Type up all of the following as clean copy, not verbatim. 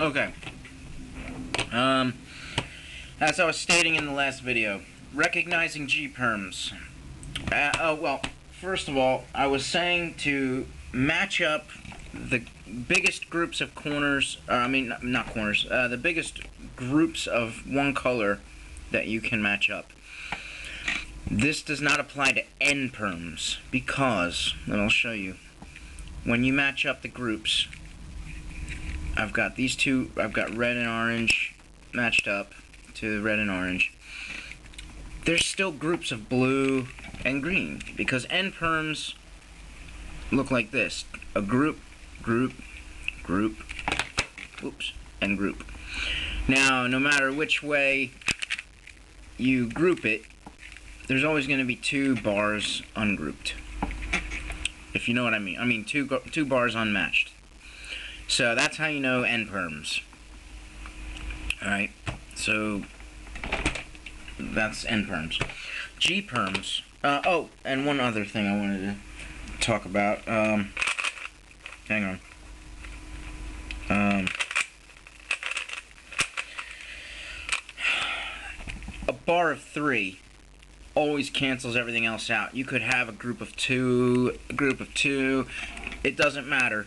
Okay. As I was stating in the last video, recognizing G-perms. Well, first of all, I was saying to match up the biggest groups of corners, not corners, the biggest groups of one color that you can match up. This does not apply to end perms because, and I'll show you, when you match up the groups, I've got these two, I've got red and orange matched up to red and orange. There's still groups of blue and green because end perms look like this: a group, group, group, oops, and group. Now, no matter which way you group it, there's always going to be two bars ungrouped, if you know what I mean. I mean two bars unmatched. So that's how you know end perms. Alright, so that's end perms. G perms. Oh, and one other thing I wanted to talk about. Hang on. A bar of 3 always cancels everything else out. You could have a group of two, it doesn't matter.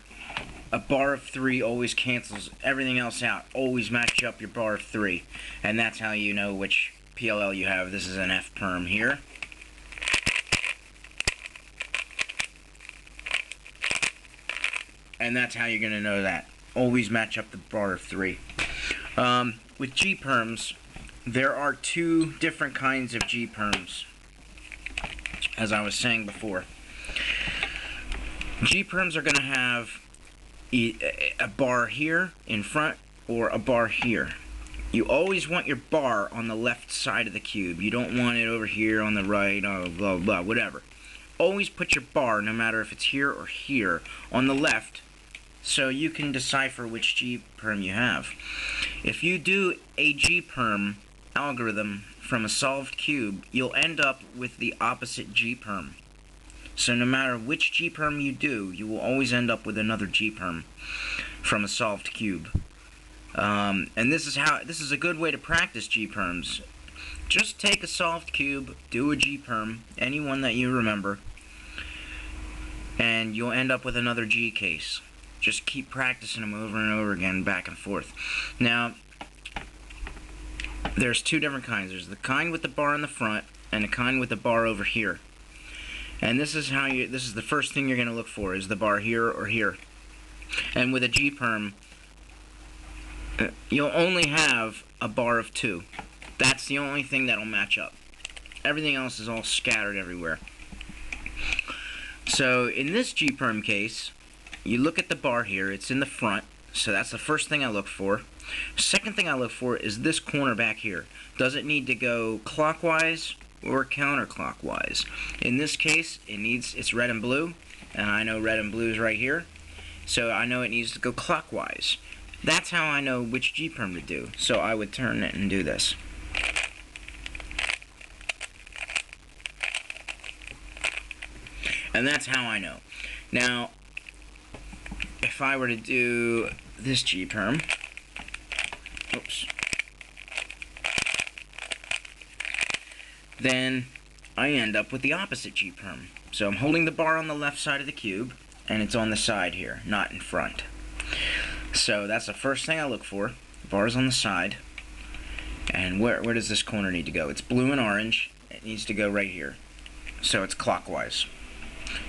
A bar of 3 always cancels everything else out. Always match up your bar of 3. And that's how you know which PLL you have. This is an F perm here. And that's how you're going to know that. Always match up the bar of 3. With G perms, there are 2 different kinds of G perms, as I was saying before. G perms are going to have a bar here in front or a bar here. You always want your bar on the left side of the cube. You don't want it over here on the right, blah blah, whatever. Always put your bar, no matter if it's here or here, on the left, so you can decipher which G perm you have. If you do a G perm algorithm from a solved cube, you'll end up with the opposite G perm. So no matter which G perm you do, you will always end up with another G perm from a solved cube. And this is a good way to practice G perms. Just take a solved cube, do a G perm, any one that you remember, and you'll end up with another G case. Just keep practicing them over and over again, back and forth. Now, there's 2 different kinds. There's the kind with the bar in the front and the kind with the bar over here. And this is the first thing you're going to look for, is the bar here or here. And with a G perm, you'll only have a bar of 2. That's the only thing that'll match up. Everything else is all scattered everywhere. So in this G perm case, you look at the bar here, it's in the front, so that's the first thing I look for. Second thing I look for is this corner back here. Does it need to go clockwise or counterclockwise? In this case, it's red and blue, and I know red and blue is right here, so I know it needs to go clockwise. That's how I know which G perm to do. So I would turn it and do this. And that's how I know. Now, if I were to do this G perm, oops, then I end up with the opposite G perm. So I'm holding the bar on the left side of the cube, and it's on the side here, not in front. So that's the first thing I look for. The bar's on the side. And where does this corner need to go? It's blue and orange. It needs to go right here. So it's clockwise.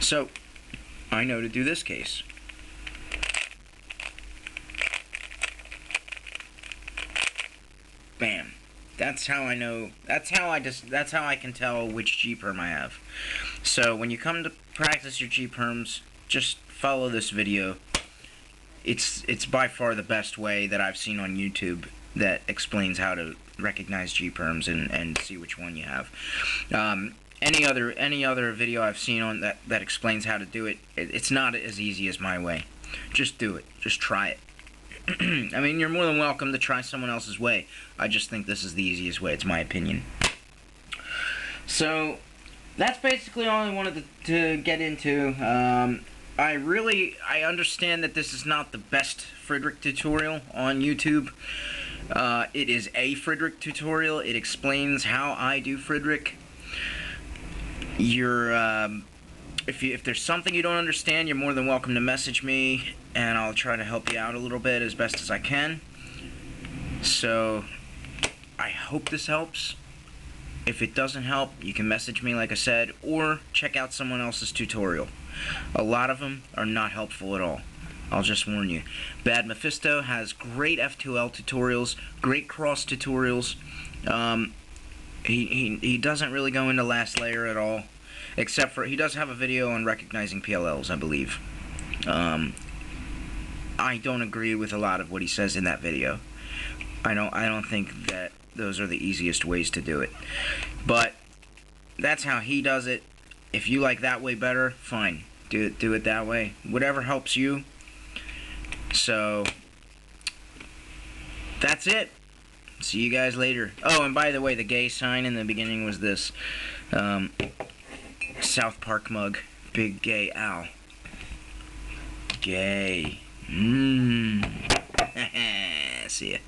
So I know to do this case. Bam. That's how I know. That's how I can tell which G perm I have. So when you come to practice your G perms, just follow this video. It's by far the best way that I've seen on YouTube that explains how to recognize G perms and see which one you have. Any other video I've seen on that explains how to do it, it's not as easy as my way. Just do it. Just try it. I mean, you're more than welcome to try someone else's way. I just think this is the easiest way. It's my opinion. So that's basically all I wanted to get into. I understand that this is not the best Fridrich tutorial on YouTube. It is a Fridrich tutorial. It explains how I do Fridrich. If there's something you don't understand, you're more than welcome to message me, and I'll try to help you out a little bit as best as I can. So, I hope this helps. If it doesn't help, you can message me like I said, or check out someone else's tutorial. A lot of them are not helpful at all. I'll just warn you. Bad Mephisto has great F2L tutorials, great cross tutorials. He doesn't really go into last layer at all, except for he does have a video on recognizing PLLs, I believe. I don't agree with a lot of what he says in that video. I don't think that those are the easiest ways to do it. But that's how he does it. If you like that way better, fine. Do it that way. Whatever helps you. So that's it. See you guys later. Oh, and by the way, the gay sign in the beginning was this South Park mug. Big gay owl. Gay. See ya.